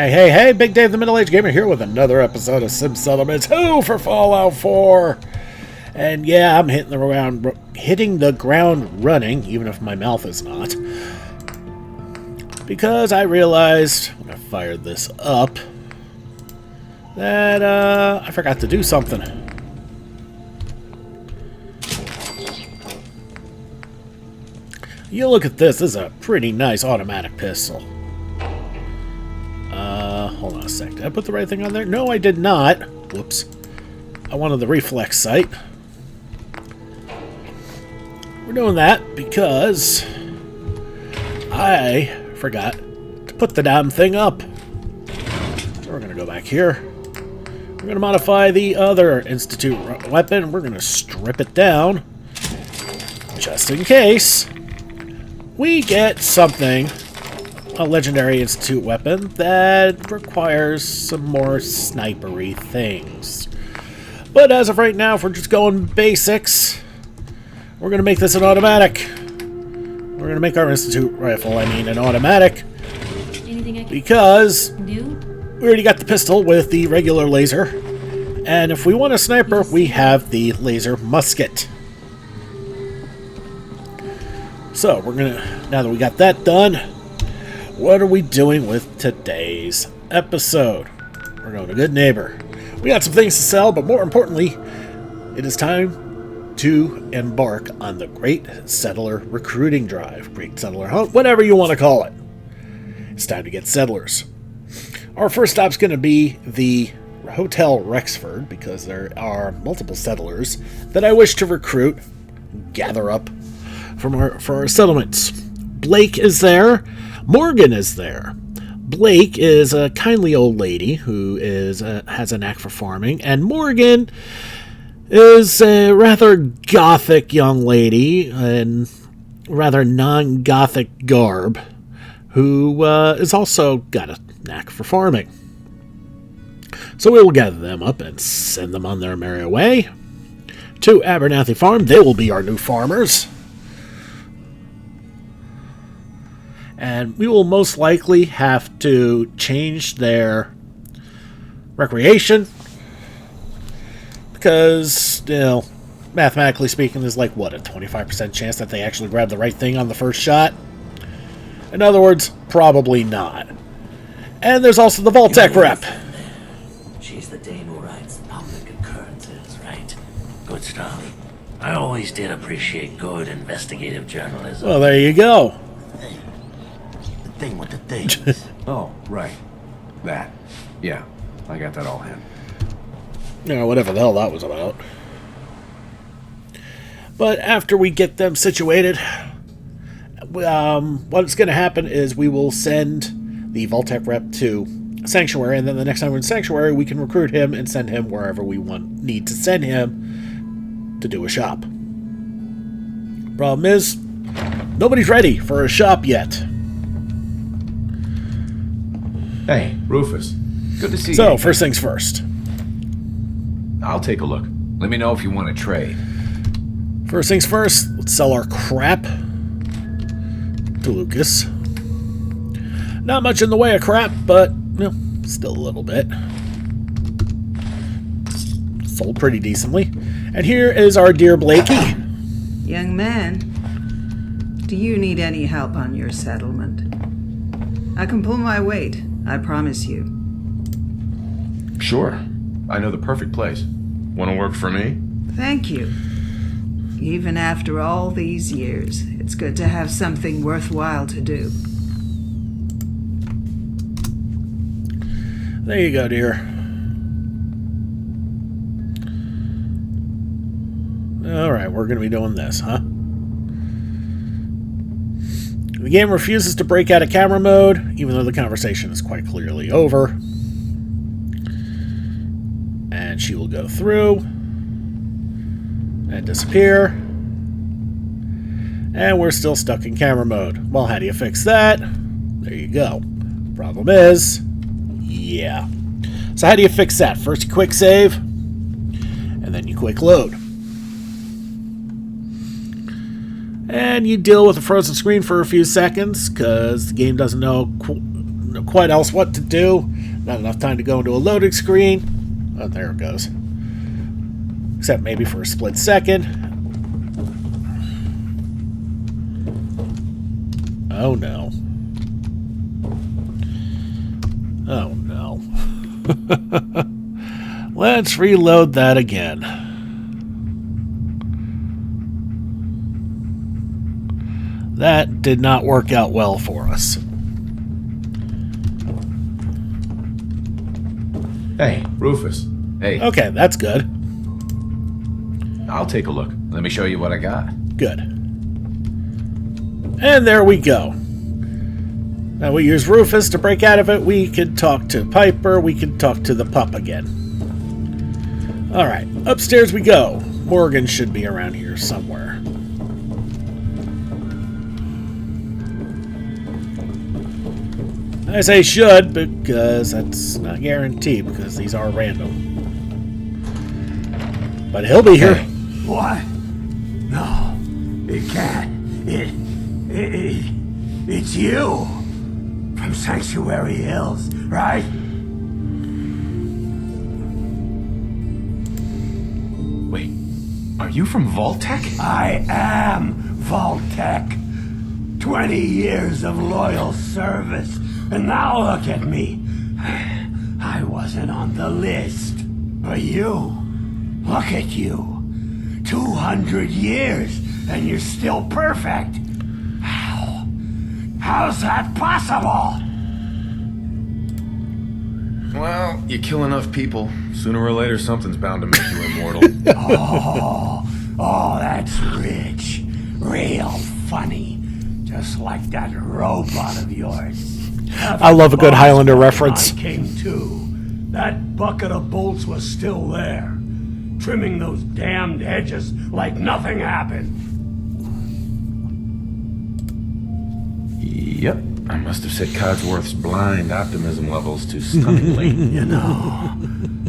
Hey, Big Dave the Middle-Aged Gamer here with another episode of Sim Settlements 2 for Fallout 4. And yeah, I'm hitting the ground running, even if my mouth is not. Because I realized, when I fired this up, that I forgot to do something. You look at this is a pretty nice automatic pistol. Hold on a sec. Did I put the right thing on there? No, I did not. Whoops. I wanted the reflex sight. We're doing that because I forgot to put the damn thing up. So we're going to go back here. We're going to modify the other Institute weapon. We're going to strip it down just in case we get something, a legendary Institute weapon, that requires some more snipery things. But as of right now, if we're just going basics, we're going to make this an automatic. We're going to make our Institute rifle, an automatic. Because we already got the pistol with the regular laser. And if we want a sniper, we have the laser musket. So, we're going to, now that we got that done, what are we doing with today's episode? We're going to Good Neighbor. We got some things to sell, but more importantly, it is time to embark on the Great Settler Recruiting Drive. Great Settler Hunt, whatever you want to call it. It's time to get settlers. Our first stop's going to be the Hotel Rexford, because there are multiple settlers that I wish to recruit, gather up for our settlements. Blake is there. Morgan is there. Blake is a kindly old lady who has a knack for farming, and Morgan is a rather gothic young lady in rather non-gothic garb who is also got a knack for farming. So we will gather them up and send them on their merry way to Abernathy Farm. They will be our new farmers. And we will most likely have to change their recreation. Because, mathematically speaking, there's like, what, a 25% chance that they actually grab the right thing on the first shot? In other words, probably not. And there's also the Vault-Tec rep. She's the dame who writes public occurrences, right? Good stuff. I always did appreciate good investigative journalism. Well, there you go. Thing with the things. Oh, right. That. Yeah, I got that all in. Whatever the hell that was about. But after we get them situated, what's going to happen is we will send the Vault-Tec rep to Sanctuary, and then the next time we're in Sanctuary, we can recruit him and send him wherever we need to send him to do a shop. Problem is, nobody's ready for a shop yet. Hey, Rufus. Good to see you. So, first things first. I'll take a look. Let me know if you want to trade. First things first, let's sell our crap to Lucas. Not much in the way of crap, but, still a little bit. Sold pretty decently. And here is our dear Blakey. Young man, do you need any help on your settlement? I can pull my weight, I promise you. Sure. I know the perfect place. Want to work for me? Thank you. Even after all these years, it's good to have something worthwhile to do. There you go, dear. Alright, we're going to be doing this, huh? The game refuses to break out of camera mode, even though the conversation is quite clearly over. And she will go through and disappear. And we're still stuck in camera mode. Well, how do you fix that? There you go. Problem is, yeah. So how do you fix that? First you quick save, and then you quick load. And you deal with a frozen screen for a few seconds, because the game doesn't know quite else what to do. Not enough time to go into a loading screen. Oh, there it goes. Except maybe for a split second. Oh no. Oh no. Let's reload that again. That did not work out well for us. Hey, Rufus. Hey. Okay, that's good. I'll take a look. Let me show you what I got. Good. And there we go. Now we use Rufus to break out of it. We can talk to Piper. We can talk to the pup again. Alright, upstairs we go. Morgan should be around here somewhere. I say should because that's not guaranteed because these are random. But he'll be here. What? No, it can't. It's you from Sanctuary Hills, right? Wait, are you from Vault-Tec? I am Vault-Tec. 20 years of loyal service, and now look at me. I wasn't on the list. But you, look at you. 200 years, and you're still perfect. How's that possible? Well, you kill enough people. Sooner or later, something's bound to make you immortal. Oh, that's rich. Real funny. Just like that robot of yours. I love a good Highlander reference. I came to. That bucket of bolts was still there, trimming those damned edges like nothing happened. Yep, I must have set Codsworth's blind optimism levels to stunningly. You know,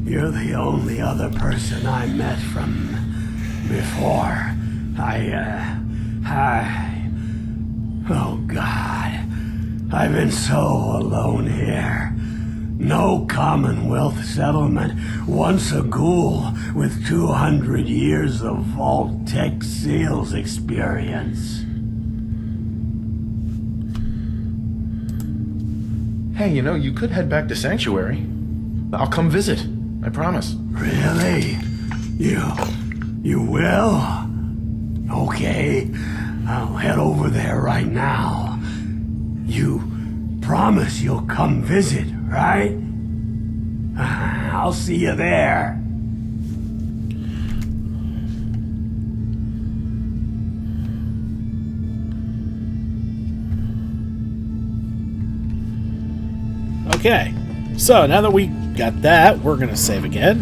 you're the only other person I met from before. Oh God, I've been so alone here. No Commonwealth settlement, once a ghoul with 200 years of Vault-Tec sales experience. Hey, you know, you could head back to Sanctuary. I'll come visit. I promise. Really? You will? Okay, I'll head over there right now. You promise you'll come visit, right? I'll see you there. Okay, so now that we got that, we're gonna save again.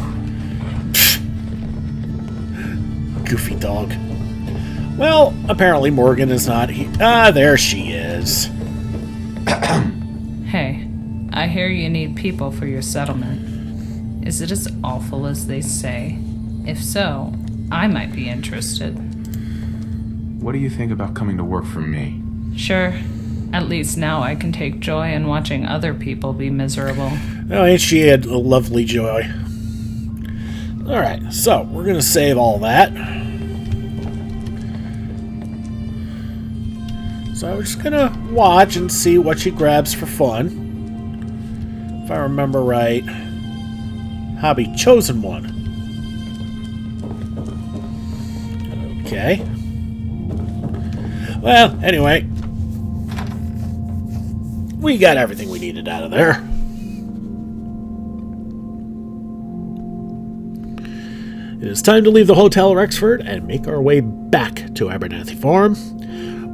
Goofy dog. Well, apparently Morgan is not here. Ah, there she is. Hey, I hear you need people for your settlement. Is it as awful as they say? If so, I might be interested. What do you think about coming to work for me? Sure. At least now I can take joy in watching other people be miserable. Oh, ain't she had a lovely joy. Alright, so we're going to save all that. So we're just going to watch and see what she grabs for fun. If I remember right, hobby chosen one. Okay. Well, anyway, we got everything we needed out of there. It is time to leave the Hotel Rexford and make our way back to Abernathy Farm.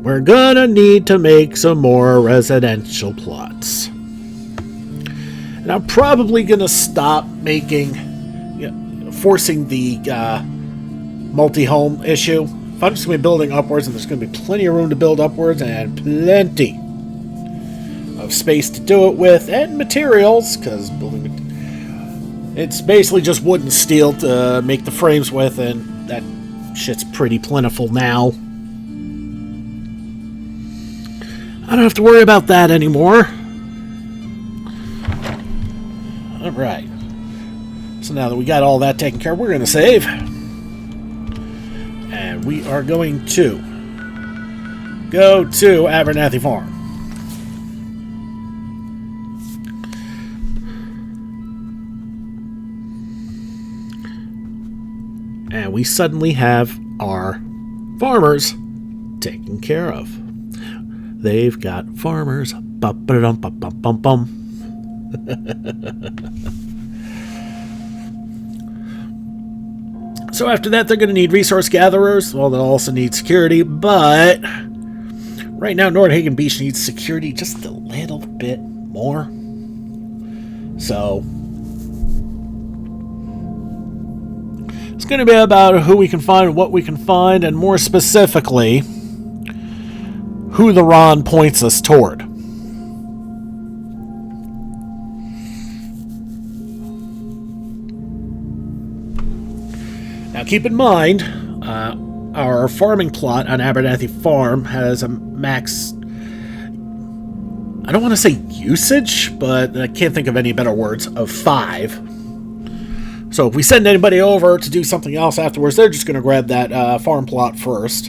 We're gonna need to make some more residential plots. And I'm probably gonna stop making, forcing the multi-home issue. If I'm just gonna be building upwards, and there's gonna be plenty of room to build upwards and plenty of space to do it with, and materials, because building it's basically just wood and steel to make the frames with, and that shit's pretty plentiful now. I don't have to worry about that anymore. So now that we got all that taken care of, we're going to save. And we are going to go to Abernathy Farm. And we suddenly have our farmers taken care of. They've got farmers. Bum-ba-dum-bum-bum-bum. So after that, they're going to need resource gatherers. Well, they'll also need security, but right now, Nordhagen Beach needs security just a little bit more. So it's going to be about who we can find, what we can find, and more specifically, who the Ron points us toward. Now keep in mind, our farming plot on Abernathy Farm has a max, I don't want to say usage, but I can't think of any better words, of 5. So if we send anybody over to do something else afterwards, they're just going to grab that farm plot first.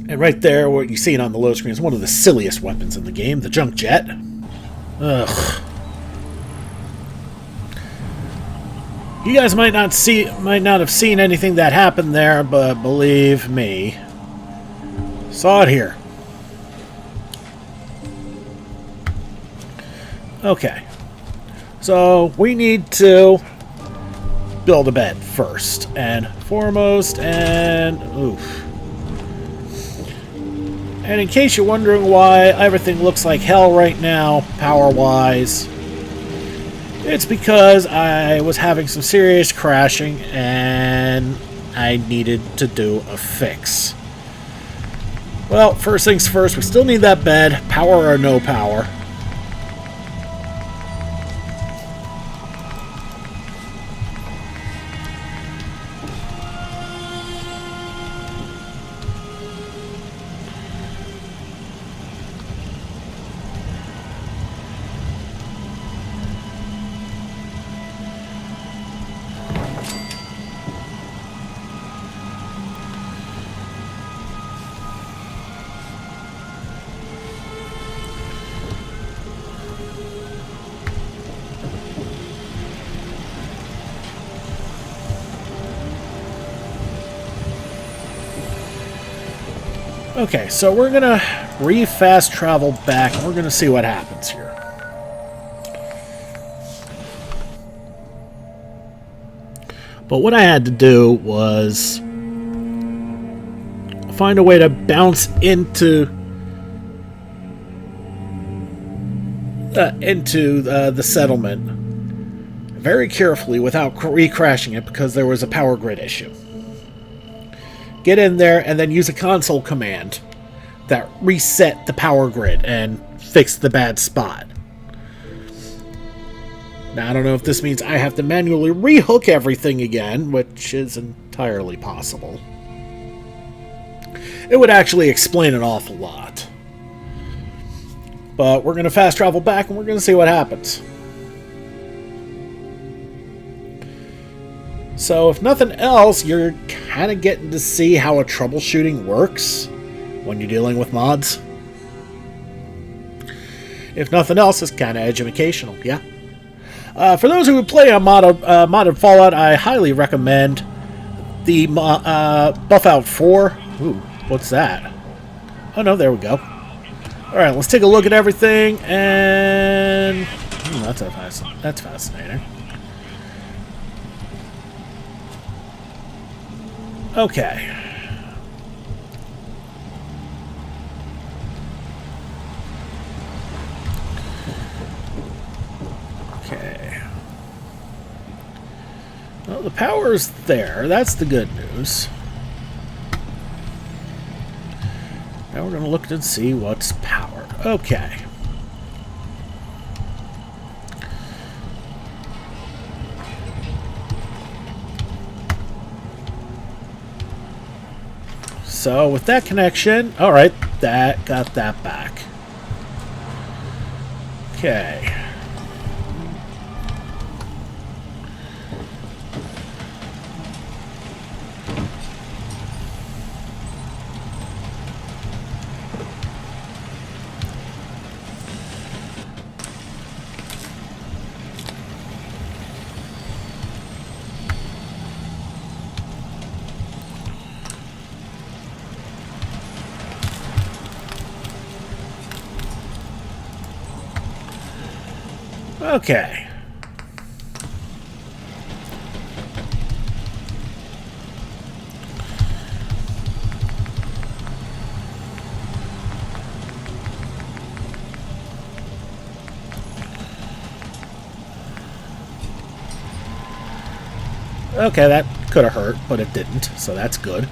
And right there, what you see on the load screen is one of the silliest weapons in the game, the junk jet. Ugh. You guys might not have seen anything that happened there, but believe me, saw it here. Okay, so we need to build a bed first and foremost, and oof. And in case you're wondering why everything looks like hell right now, power-wise, it's because I was having some serious crashing and I needed to do a fix. Well, first things first, we still need that bed, power or no power. Okay, so we're going to re-fast travel back, and we're going to see what happens here. But what I had to do was find a way to bounce into the settlement very carefully without re-crashing it because there was a power grid issue. Get in there and then use a console command that reset the power grid and fix the bad spot. Now, I don't know if this means I have to manually rehook everything again, which is entirely possible. It would actually explain an awful lot. But we're going to fast travel back and we're going to see what happens. So, if nothing else, you're kind of getting to see how a troubleshooting works when you're dealing with mods. If nothing else, it's kind of educational, yeah. For those who would play a modded Fallout, I highly recommend the Buffout 4. Ooh, what's that? Oh no, there we go. Alright, let's take a look at everything, and that's fascinating. Okay. Okay. Well, the power's there. That's the good news. Now we're going to look and see what's powered. Okay. So with that connection, alright, that got that back. Okay. Okay. Okay, that could have hurt, but it didn't, so that's good.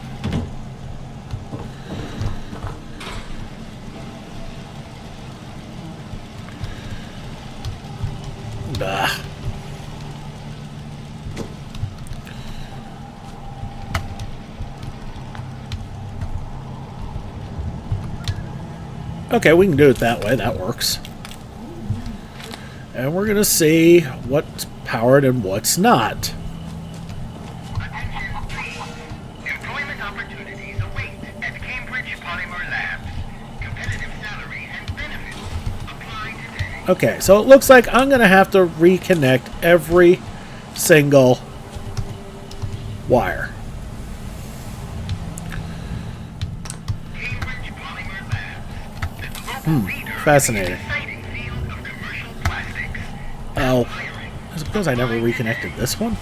Bah. Okay, we can do it that way. That works. And we're going to see what's powered and what's not. Attention, please. Employment opportunities await at Cambridge Polymer Labs. Competitive salary and benefits apply today. Okay, so it looks like I'm going to have to reconnect every single wire. Cambridge Polymer Labs. The global leader Fascinating. in the exciting field of commercial plastics. Oh, I suppose I never reconnected this one.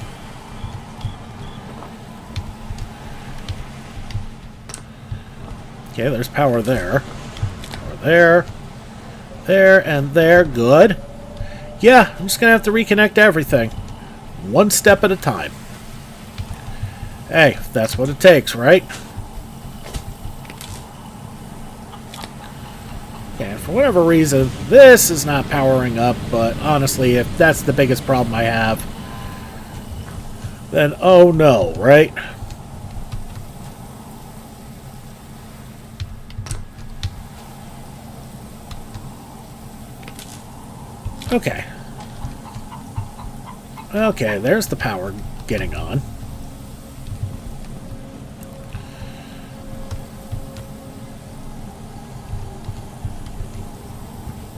Okay, there's power there. Power there. There and there. Good. Yeah, I'm just going to have to reconnect everything. One step at a time. Hey, that's what it takes, right? Okay, for whatever reason, this is not powering up, but honestly, if that's the biggest problem I have, then oh no, right? Okay. Okay, there's the power getting on.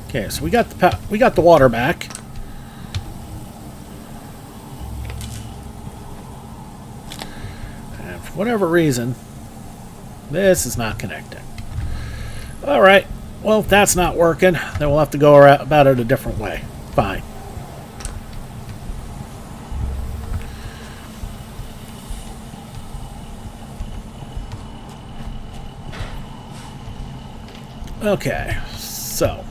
Okay, so we got the water back. And for whatever reason, this is not connecting. All right. Well, if that's not working, then we'll have to go about it a different way. Fine. Okay, so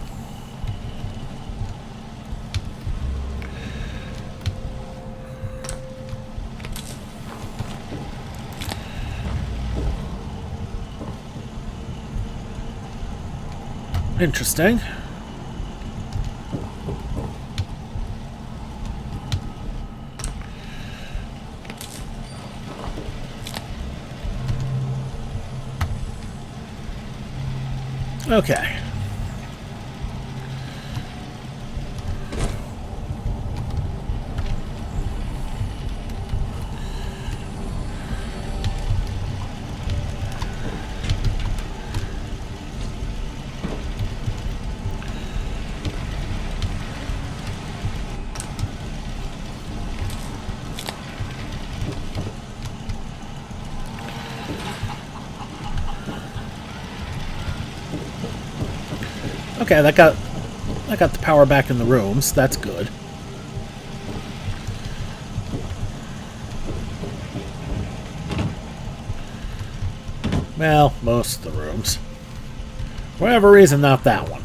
interesting. Okay. Okay, that got the power back in the rooms. That's good. Well, most of the rooms. For whatever reason, not that one.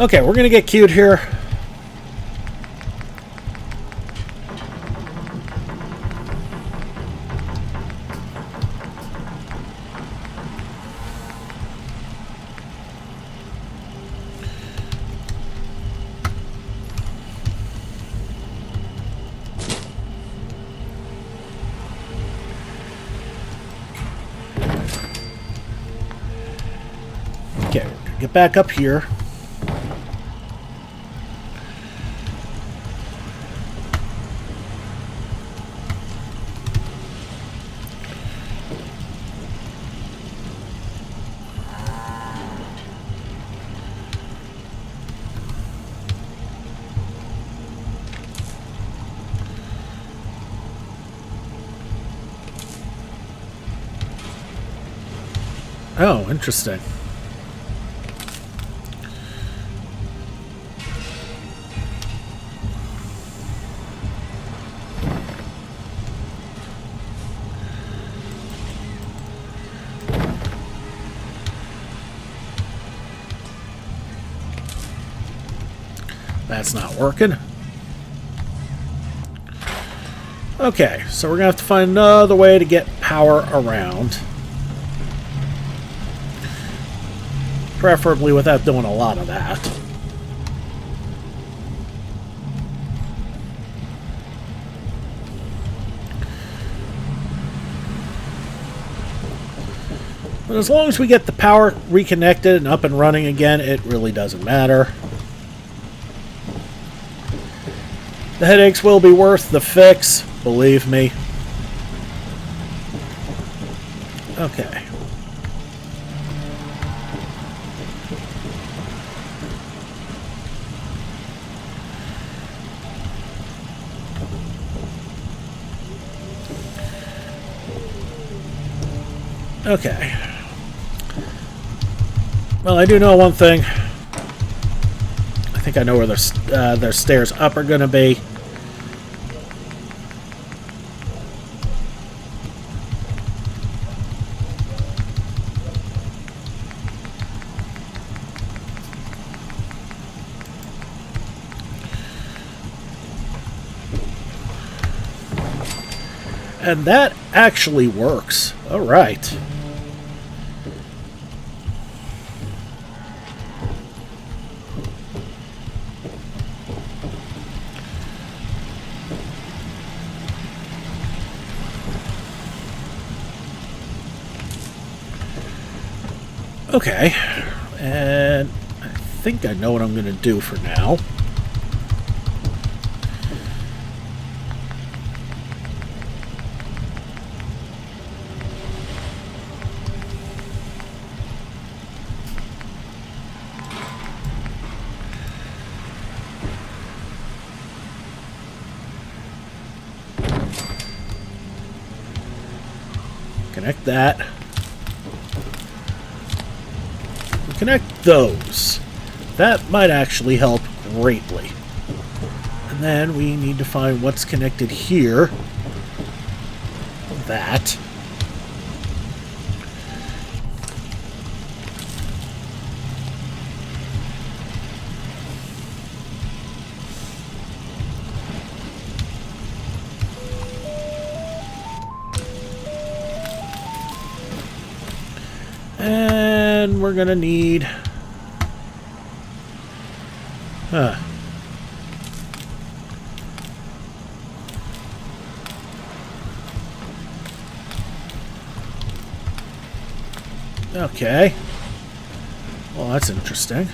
Okay, we're going to get cute here. Okay, we're gonna get back up here. Oh, interesting. That's not working. Okay, so we're going to have to find another way to get power around. Preferably without doing a lot of that. But as long as we get the power reconnected and up and running again, it really doesn't matter. The headaches will be worth the fix, believe me. Okay. Okay. Well, I do know one thing. I think I know where their stairs up are going to be. And that actually works. All right. Okay. And I think I know what I'm going to do for now. Connect that. Connect those. That might actually help greatly. And then we need to find what's connected here. That. And we're gonna need okay. Well, that's interesting.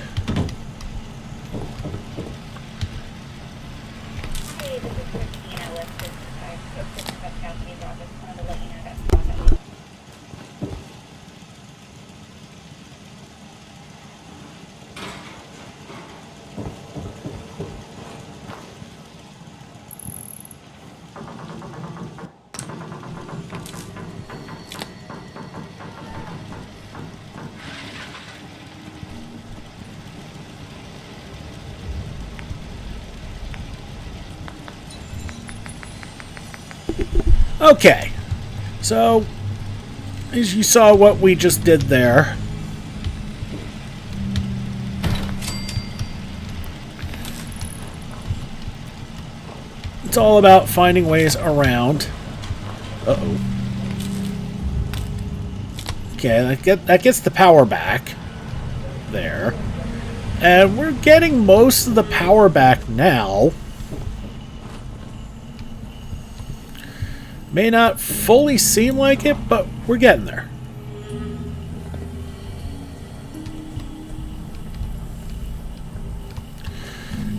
Okay, so as you saw what we just did there, it's all about finding ways around. Uh-oh. Okay, that gets the power back. There. And we're getting most of the power back now. May not fully seem like it, but we're getting there.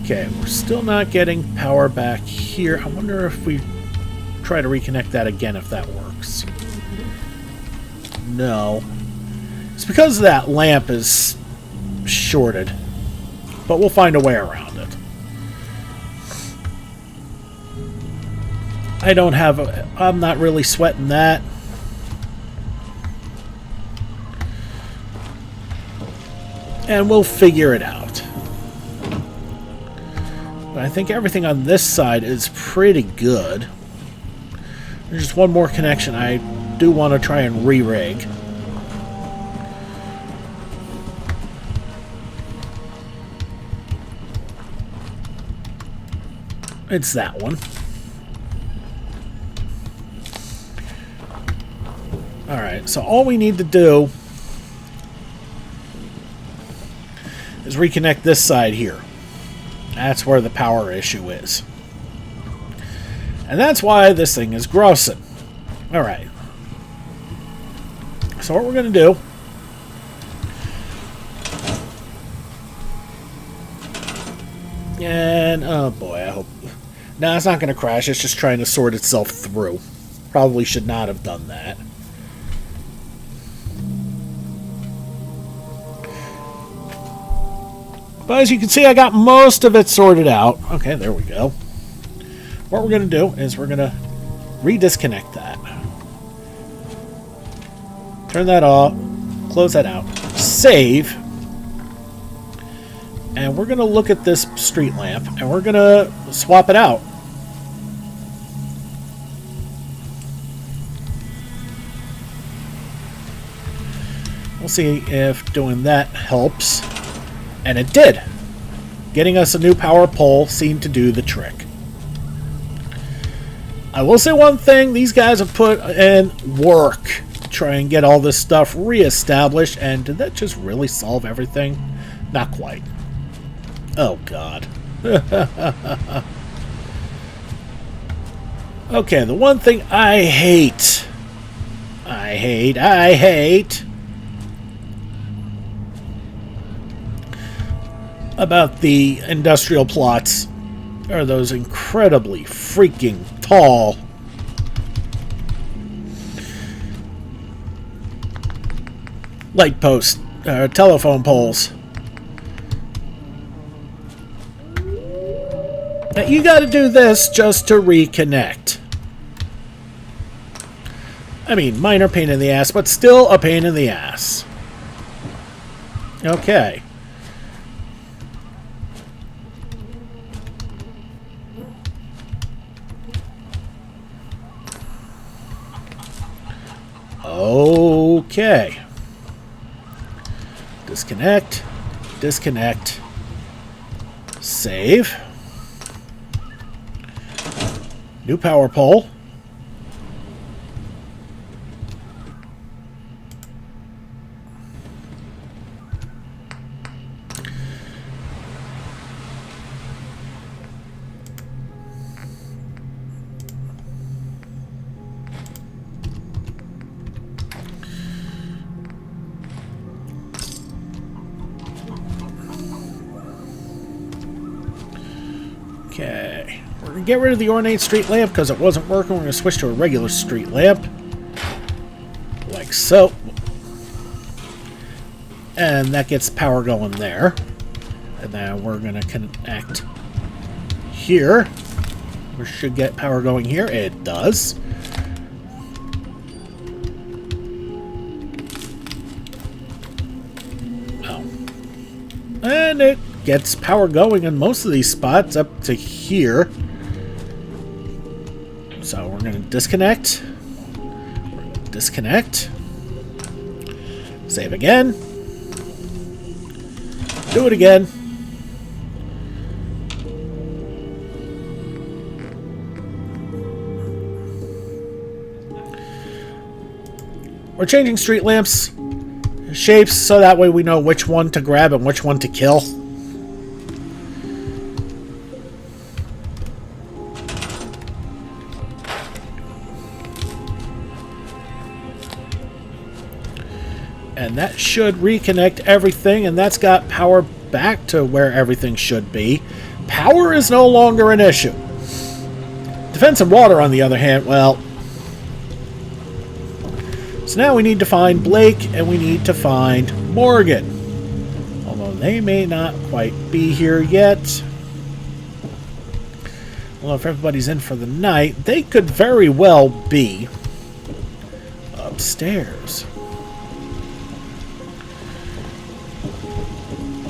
Okay, we're still not getting power back here. I wonder if we try to reconnect that again, if that works. No. It's because that lamp is shorted. But we'll find a way around it. I'm not really sweating that. And we'll figure it out. But I think everything on this side is pretty good. There's just one more connection I do want to try and re-rig. It's that one. Alright, so all we need to do is reconnect this side here. That's where the power issue is. And that's why this thing is grossing. Alright. So what we're going to do... And, oh boy, I hope... No, it's not going to crash. It's just trying to sort itself through. Probably should not have done that. But as you can see, I got most of it sorted out. Okay, there we go. What we're going to do is we're going to re-disconnect that. Turn that off. Close that out. Save. And we're going to look at this street lamp, and we're going to swap it out. We'll see if doing that helps. And it did. Getting us a new power pole seemed to do the trick. I will say one thing. These guys have put in work to try and get all this stuff reestablished. And did that just really solve everything? Not quite. Oh, God. Okay, the one thing I hate about the industrial plots are those incredibly freaking tall light posts, telephone poles. Now you got to do this just to reconnect. I mean, minor pain in the ass, but still a pain in the ass. Okay. Okay. Disconnect. Disconnect. Save. New power pole. Okay, we're going to get rid of the ornate street lamp because it wasn't working. We're going to switch to a regular street lamp. Like so. And that gets power going there. And then we're going to connect here. We should get power going here. It does. Oh. And it gets power going in most of these spots up to here. So we're going to disconnect. Disconnect. Save again. Do it again. We're changing street lamps shapes so that way we know which one to grab and which one to kill. And that should reconnect everything, and that's got power back to where everything should be. Power is no longer an issue. Defense and water, on the other hand, well... So now we need to find Blake, and we need to find Morgan. Although they may not quite be here yet. Well, if everybody's in for the night, they could very well be upstairs.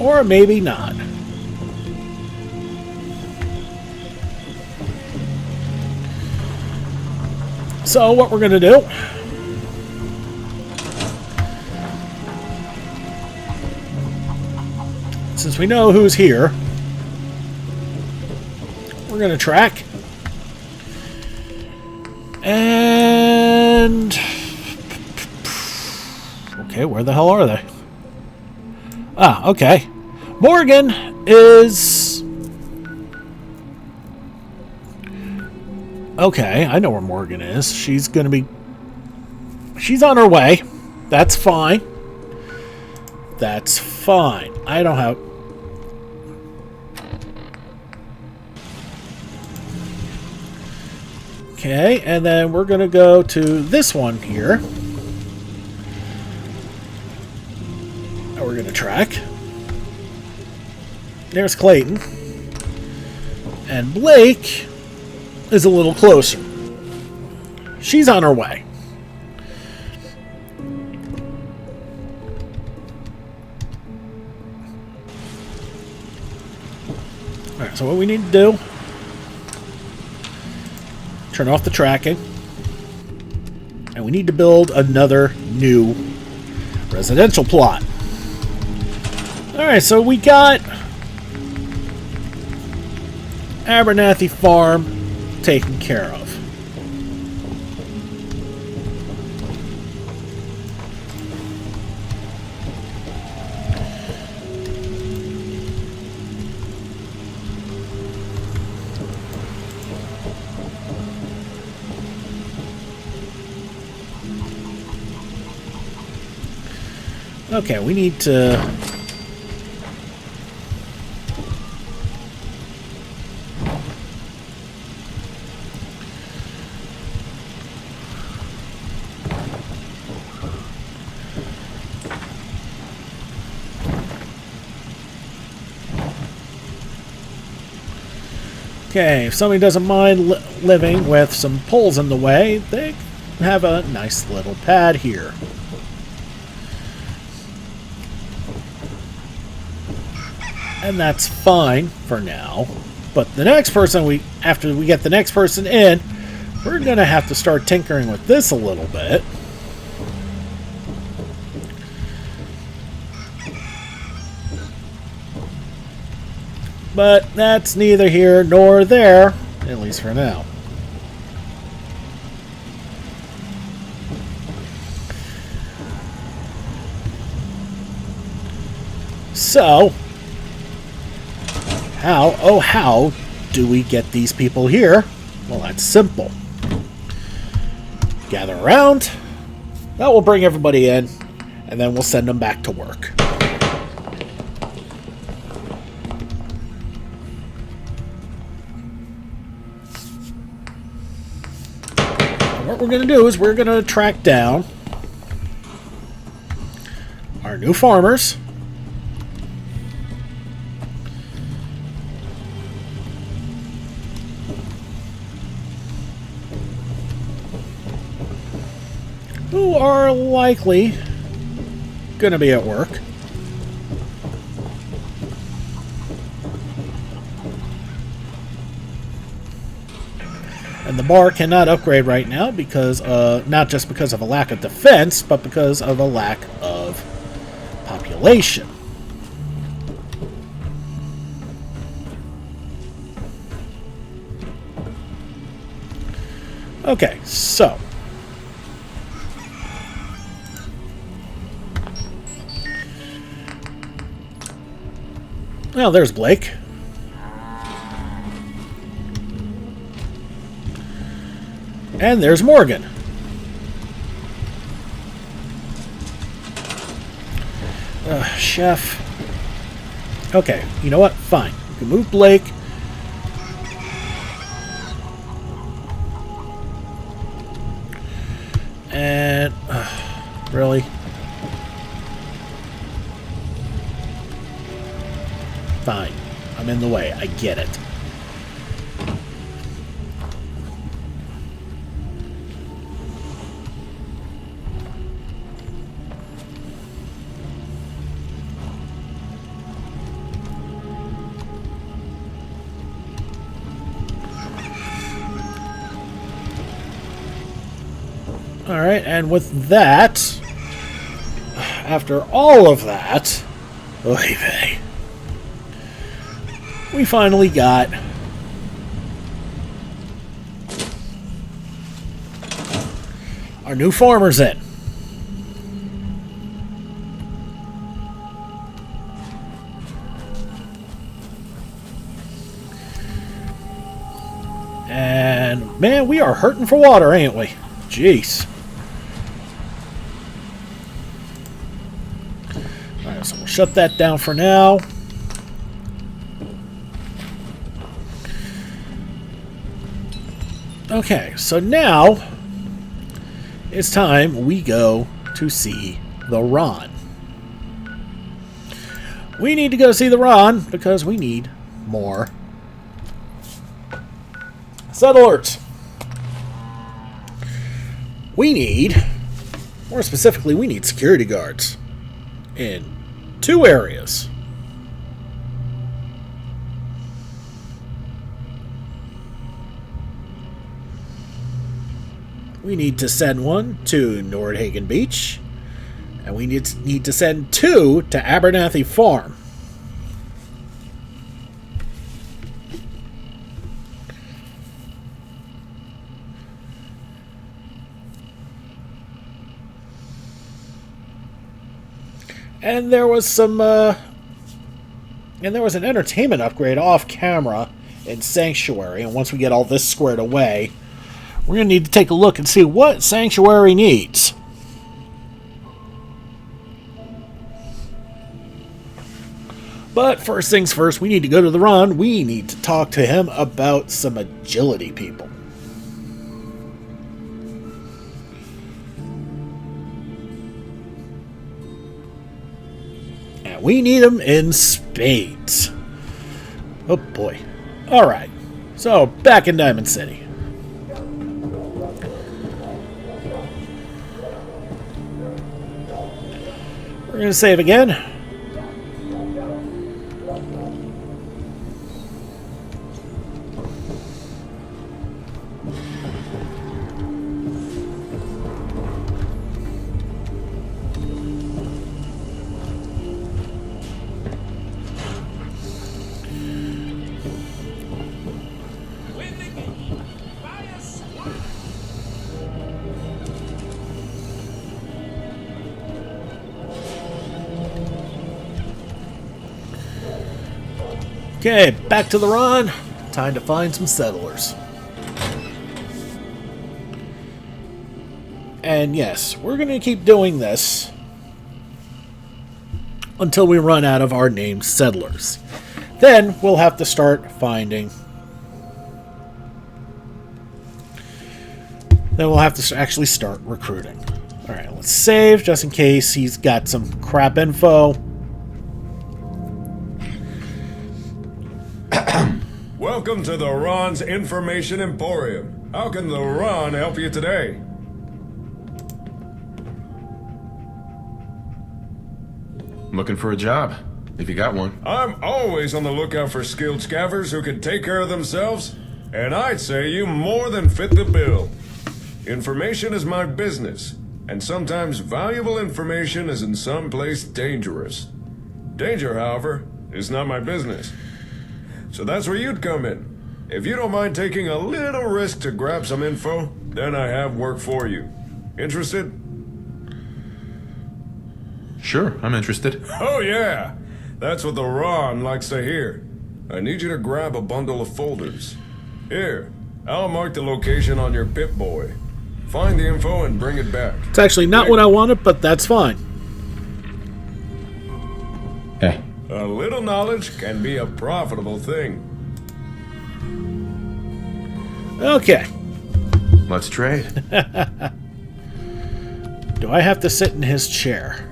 Or maybe not. So what we're going to do... Since we know who's here, we're going to track. And... Okay, where the hell are they? Ah, okay. Morgan is... Okay, I know where Morgan is. She's gonna be... She's on her way. That's fine. That's fine. I don't have... Okay, and then we're gonna go to this one here. And we're gonna track. There's Clayton. And Blake is a little closer. She's on her way. Alright, so what we need to do... Turn off the tracking. And we need to build another new residential plot. Alright, so we got... Abernathy Farm taken care of. Okay, we need to... Okay, if somebody doesn't mind living with some poles in the way, they have a nice little pad here. And that's fine for now. But the next person after we get the next person in, we're going to have to start tinkering with this a little bit. But that's neither here nor there, at least for now. So, how do we get these people here? Well, that's simple. Gather around. That will bring everybody in, and then we'll send them back to work. What we're going to do is we're going to track down our new farmers. Who are likely going to be at work. And the bar cannot upgrade right now because, not just because of a lack of defense, but because of a lack of population. Okay, so Well, there's Blake. And there's Morgan. Chef. Okay, you know what? Fine. You can move Blake. And... really? Fine. I'm in the way. I get it. Alright, and with that, after all of that, oy vey, we finally got our new farmers in. And, man, we are hurting for water, ain't we? Jeez. Alright, so we'll shut that down for now. Okay, so now it's time we go to see the Ron. We need to go see the Ron because we need more settlers. We need, more specifically, we need security guards in 2 areas. We need to send one to Nordhagen Beach, and we need to send 2 to Abernathy Farm. And there was some, and there was an entertainment upgrade off camera in Sanctuary, and once we get all this squared away, we're going to need to take a look and see what Sanctuary needs. But first things first, we need to go to the Ron. We need to talk to him about some agility people. And we need them in spades. Oh boy. Alright. So, back in Diamond City. We're going to save again. Okay, back to the Ron. Time to find some settlers. And yes, we're going to keep doing this until we run out of our named settlers. Then we'll have to start finding... Then we'll have to actually start recruiting. Alright, let's save just in case he's got some crap info. Welcome to the Ron's Information Emporium. How can the Ron help you today? I'm looking for a job, if you got one. I'm always on the lookout for skilled scavvers who can take care of themselves, and I'd say you more than fit the bill. Information is my business, and sometimes valuable information is in some place dangerous. Danger, however, is not my business. So that's where you'd come in. If you don't mind taking a little risk to grab some info, then I have work for you. Interested? Sure, I'm interested. Oh yeah! That's what the Ron likes to hear. I need you to grab a bundle of folders. Here, I'll mark the location on your Pip-Boy. Find the info and bring it back. It's actually not what I wanted, but that's fine. Hey, A little knowledge can be a profitable thing. Okay. let's trade. Do I have to sit in his chair?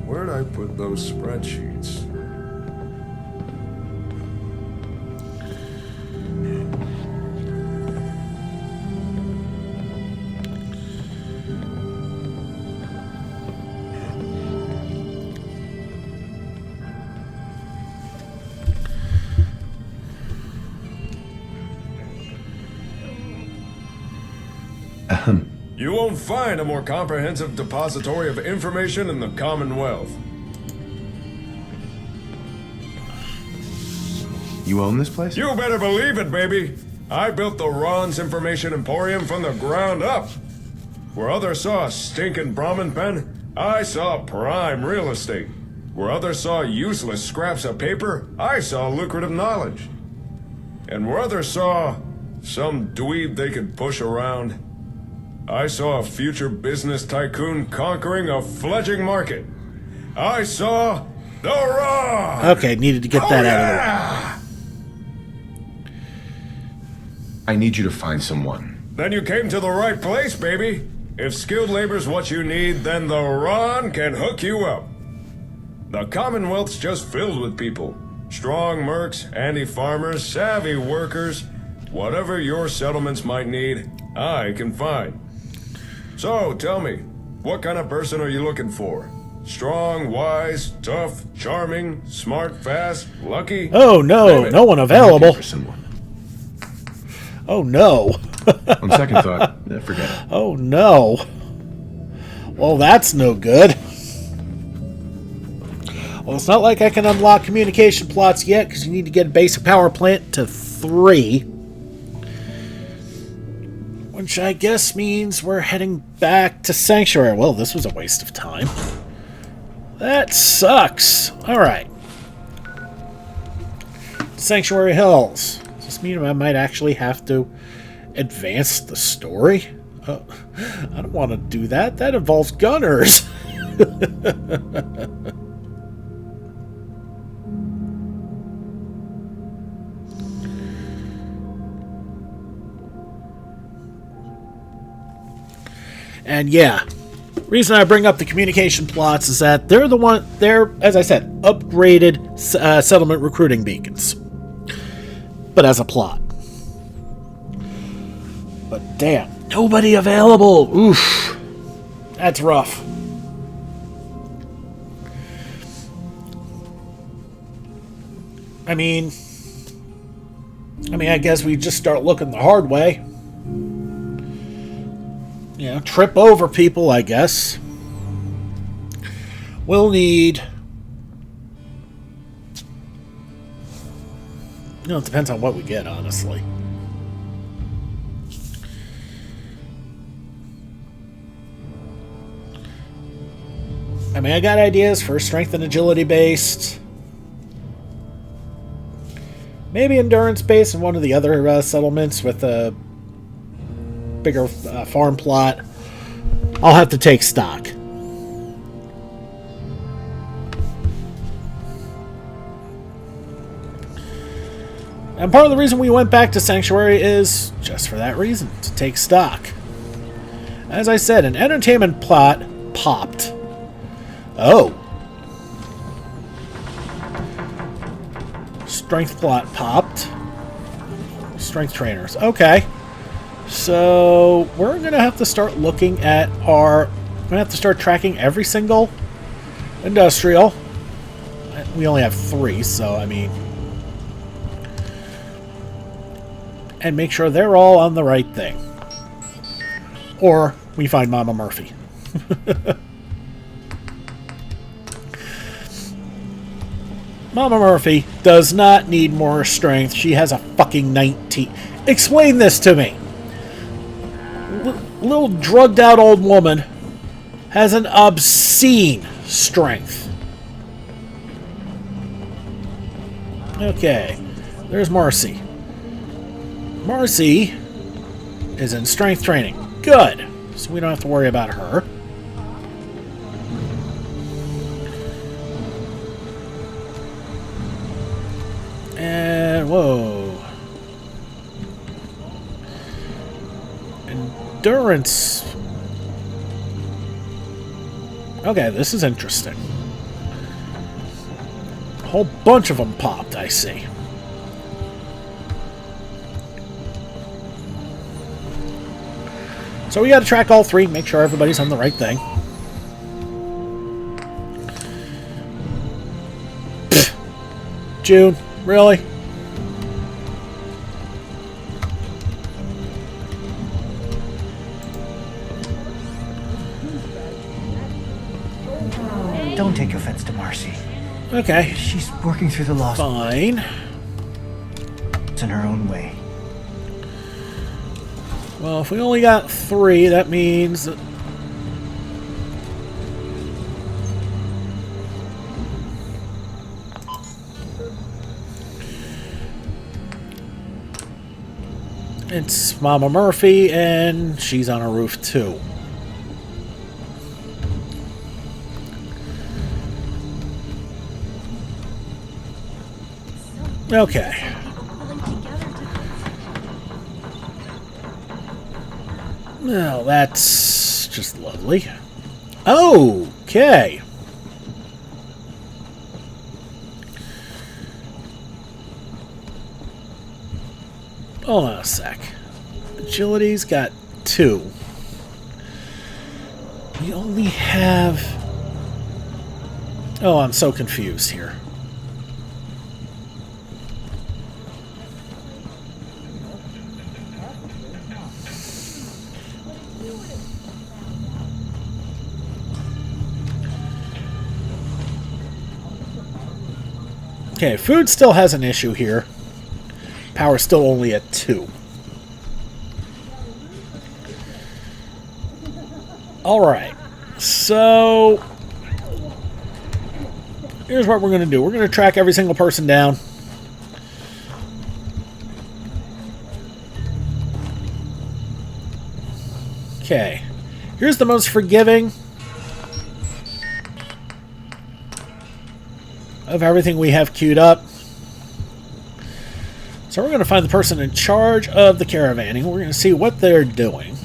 Where'd I put those spreadsheets? You won't find a more comprehensive depository of information in the Commonwealth. You own this place? You better believe it, baby. I built the Ron's Information Emporium from the ground up. Where others saw a stinking Brahmin pen, I saw prime real estate. Where others saw useless scraps of paper, I saw lucrative knowledge. And where others saw some dweeb they could push around, I saw a future business tycoon conquering a fledgling market. I saw the Ron! Okay, needed to get that out of the way. I need you to find someone. Then you came to the right place, baby. If skilled labor's what you need, then the Ron can hook you up. The Commonwealth's just filled with people. Strong mercs, anti-farmers, savvy workers. Whatever your settlements might need, I can find. So, tell me, what kind of person are you looking for? Strong, wise, tough, charming, smart, fast, lucky? Oh no, no one available. For someone. Oh no. On second thought, forget it. Oh no. Well, that's no good. Well, it's not like I can unlock communication plots yet, because you need to get a basic power plant to 3. Which I guess means we're heading back to Sanctuary. Well, this was a waste of time. That sucks. Alright. Sanctuary Hills. Does this mean I might actually have to advance the story? I don't want to do that. That involves gunners. And yeah, reason I bring up the communication plots is that they're, as I said, upgraded settlement recruiting beacons. But as a plot. But damn, nobody available. Oof. That's rough. I mean, I guess we just start looking the hard way. You know, trip over people, I guess. We'll need... You know, it depends on what we get, honestly. I mean, I got ideas for strength and agility based. Maybe endurance based in one of the other settlements with a bigger farm plot. I'll have to take stock. And part of the reason we went back to Sanctuary is just for that reason, to take stock. As I said, an entertainment plot popped. Oh. Strength plot popped. Strength trainers. Okay. So we're going to have to start looking at our... We're going to have to start tracking every single industrial. We only have 3, so I mean... And make sure they're all on the right thing. Or we find Mama Murphy. Mama Murphy does not need more strength. She has a fucking 19. Explain this to me. little drugged out old woman has an obscene strength. Okay, there's Marcy. Marcy is in strength training. Good. So we don't have to worry about her. And whoa. Endurance. Okay, this is interesting. A whole bunch of them popped, I see. So we got to track all three, make sure everybody's on the right thing. Pfft. June, really? Don't take offense to Marcy. Okay. She's working through the laws Fine. in her own way. Well, if we only got three, that means that... It's Mama Murphy, and she's on a roof too. Okay. Well, that's just lovely. Okay. Hold on a sec. Agility's got 2. We only have... Oh, I'm so confused here. Okay, food still has an issue here. Power's still only at 2. Alright, so here's what we're going to do. We're going to track every single person down. Okay, here's the most forgiving of everything we have queued up. So we're going to find the person in charge of the caravanning. We're going to see what they're doing.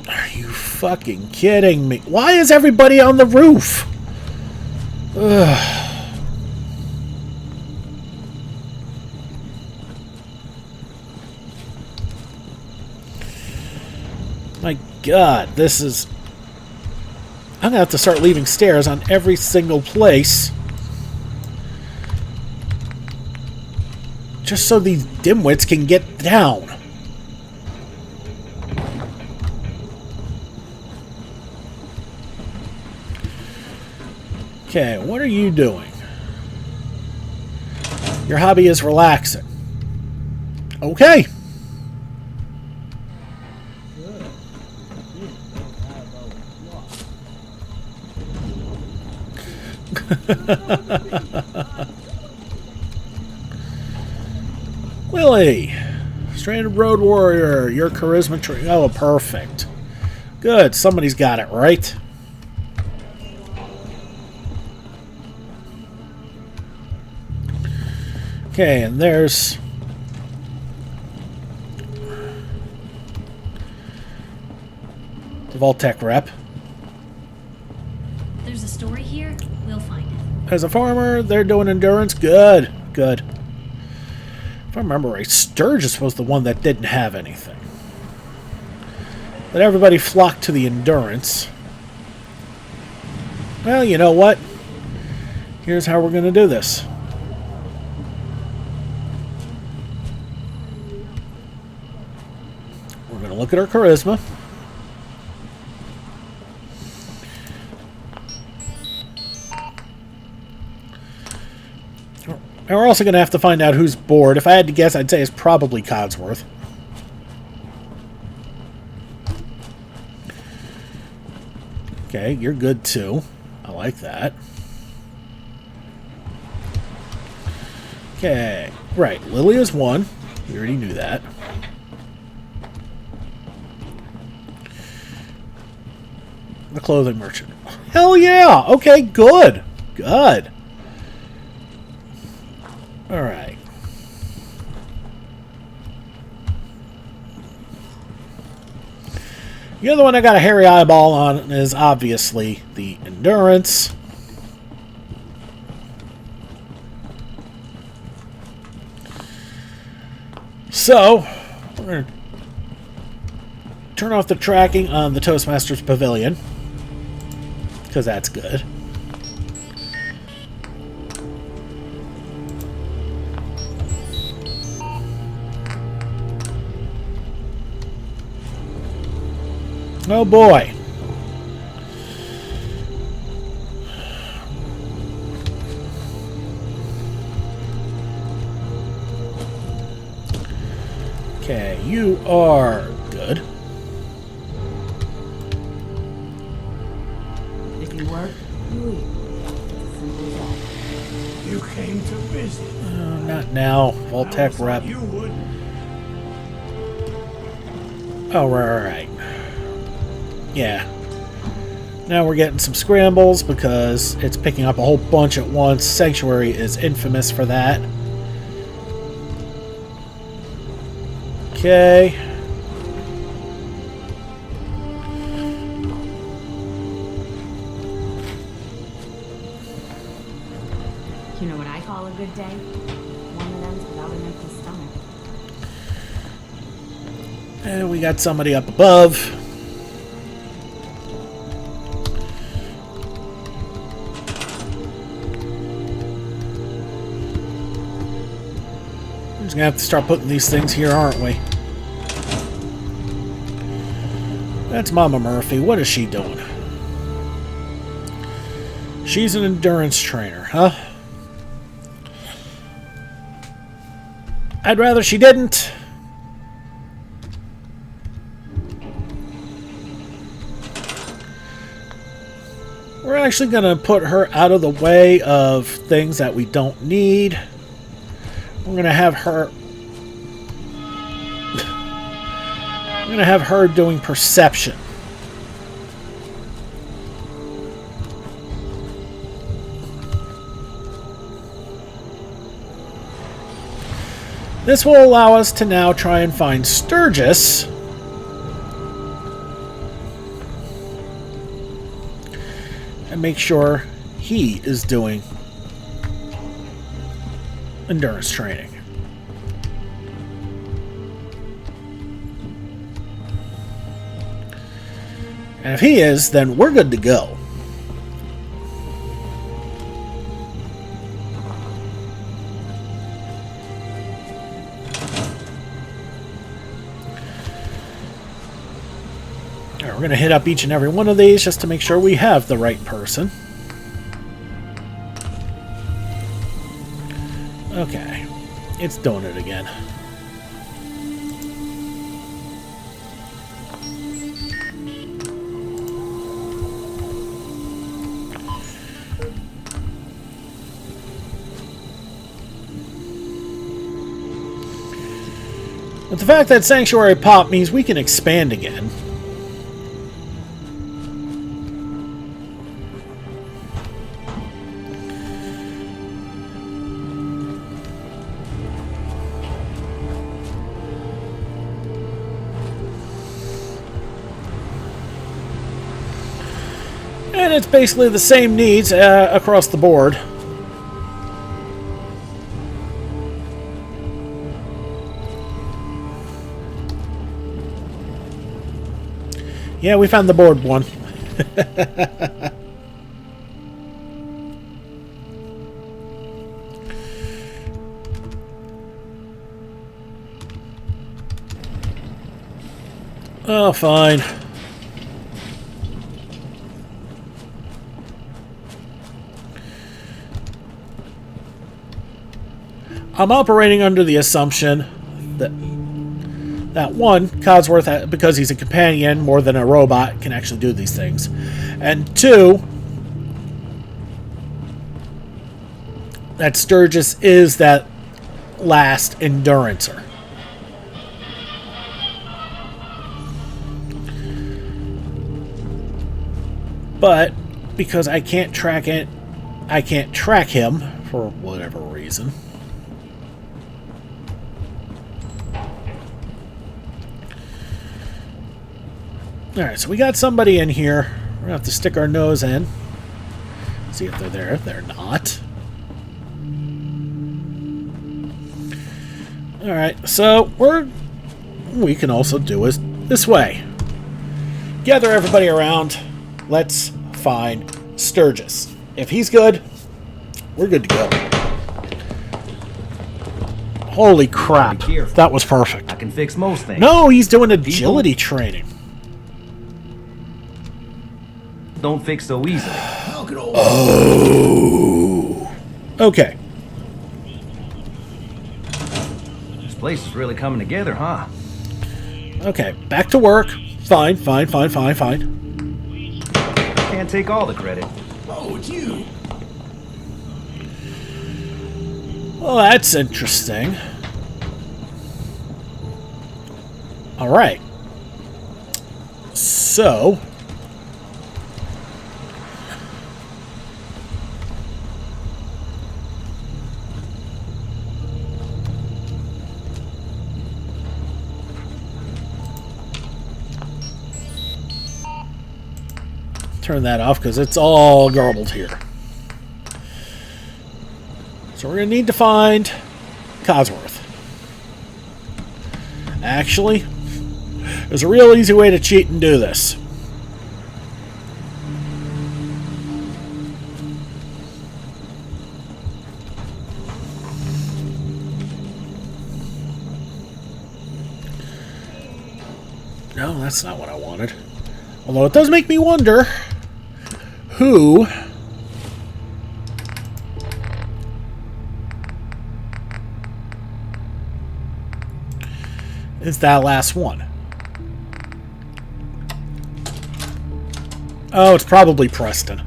Are you fucking kidding me? Why is everybody on the roof? Ugh. My God, this is... I'm going to have to start leaving stairs on every single place. Just so these dimwits can get down. Okay, what are you doing? Your hobby is relaxing. Okay. Willie, Stranded Road Warrior, your charisma tree. Oh, perfect. Good, somebody's got it right. Okay, and there's the Vault-Tec rep. There's a story here. We'll find it. As a farmer, they're doing endurance. Good, good. If I remember right, Sturgis was the one that didn't have anything. But everybody flocked to the endurance. Well, you know what? Here's how we're going to do this. We're going to look at our charisma. And we're also going to have to find out who's bored. If I had to guess, I'd say it's probably Codsworth. Okay, you're good too. I like that. Okay, right. Lily is 1. We already knew that. The clothing merchant. Hell yeah! Okay, good. Good. Alright. The other one I got a hairy eyeball on is obviously the endurance. So, we're going to turn off the tracking on the Toastmaster's Pavilion, because that's good. Oh boy. Okay, you are good. If you work, you eat. It's as simple as that. You came to visit. Not now. Voltec rep. You would. Oh, right. Yeah. Now we're getting some scrambles because it's picking up a whole bunch at once. Sanctuary is infamous for that. Okay. You know what I call a good day? One of them's without an empty stomach. And we got somebody up above. We're just gonna have to start putting these things here, aren't we? That's Mama Murphy. What is she doing? She's an endurance trainer, huh? I'd rather she didn't. We're actually going to put her out of the way of things that we don't need. We're going to have her... We're going to have her doing perception. This will allow us to now try and find Sturgis. And make sure he is doing endurance training. And if he is, then we're good to go. Alright, we're going to hit up each and every one of these just to make sure we have the right person. Okay, it's doing it again. But the fact that Sanctuary popped means we can expand again. And it's basically the same needs across the board. Yeah, we found the board one. Oh, fine. I'm operating under the assumption that That one, Codsworth, because he's a companion more than a robot, can actually do these things. And two, that Sturgis is that last endurancer. But because I can't track him for whatever reason. Alright, so we got somebody in here. We're gonna have to stick our nose in. See if they're there. They're not. Alright, so we can also do it this way. Gather everybody around. Let's find Sturgis. If he's good, we're good to go. Holy crap. That was perfect. I can fix most things. No, he's doing agility training. Don't fix so easily. Oh. Okay. This place is really coming together, huh? Okay, back to work. Fine. Can't take all the credit. Oh, it's you. Well, that's interesting. Alright. So... turn that off because it's all garbled here. So we're going to need to find Codsworth. Actually, there's a real easy way to cheat and do this. No, that's not what I wanted. Although it does make me wonder who is that last one. Oh, it's probably Preston.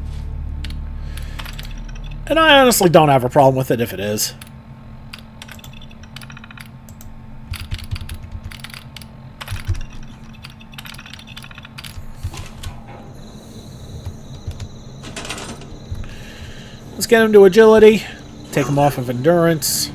And I honestly don't have a problem with it if it is. Let's get him to agility. Take him off of endurance.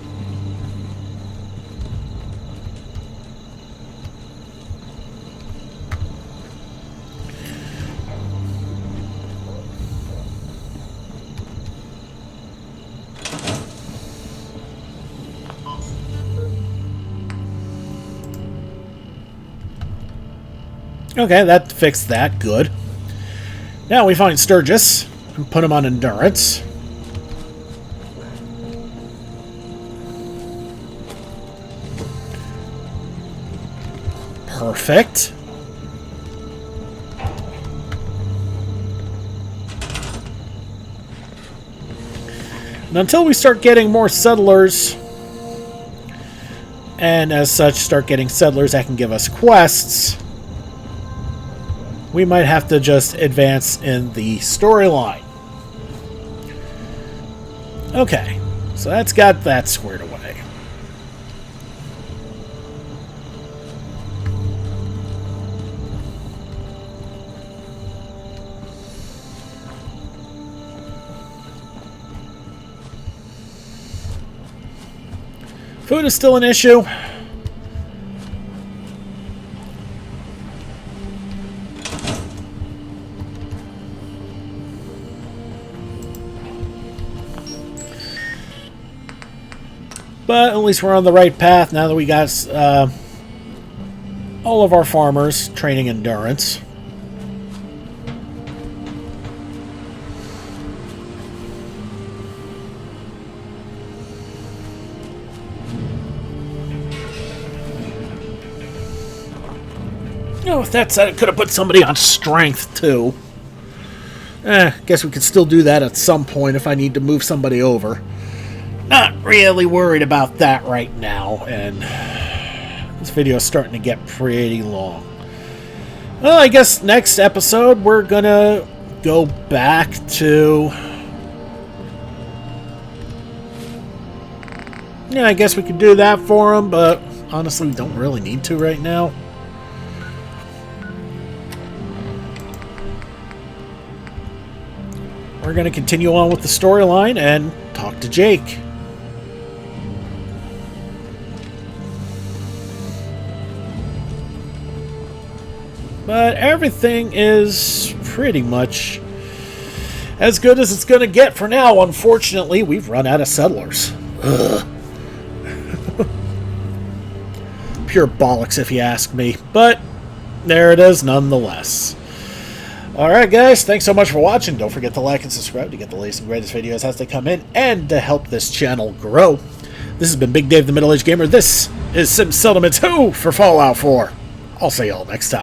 Okay, that fixed that. Good. Now we find Sturgis and put him on endurance. Perfect. And until we start getting more settlers, and as such start getting settlers that can give us quests, we might have to just advance in the storyline. Okay, so that's got that squared away. Food is still an issue. But at least we're on the right path now that we got all of our farmers training endurance. Oh, with that said, it could have put somebody on strength, too. Guess we could still do that at some point if I need to move somebody over. Not really worried about that right now, and This video is starting to get pretty long. Well, I guess next episode we're gonna go back to... Yeah, I guess we could do that for him, but honestly, we don't really need to right now. We're going to continue on with the storyline and talk to Jake. But everything is pretty much as good as it's going to get for now. Unfortunately, we've run out of settlers. Ugh. Pure bollocks if you ask me, but there it is nonetheless. Alright guys, thanks so much for watching. Don't forget to like and subscribe to get the latest and greatest videos as they come in and to help this channel grow. This has been Big Dave the Middle-Aged Gamer. This is Sim Settlement 2 for Fallout 4. I'll see y'all next time.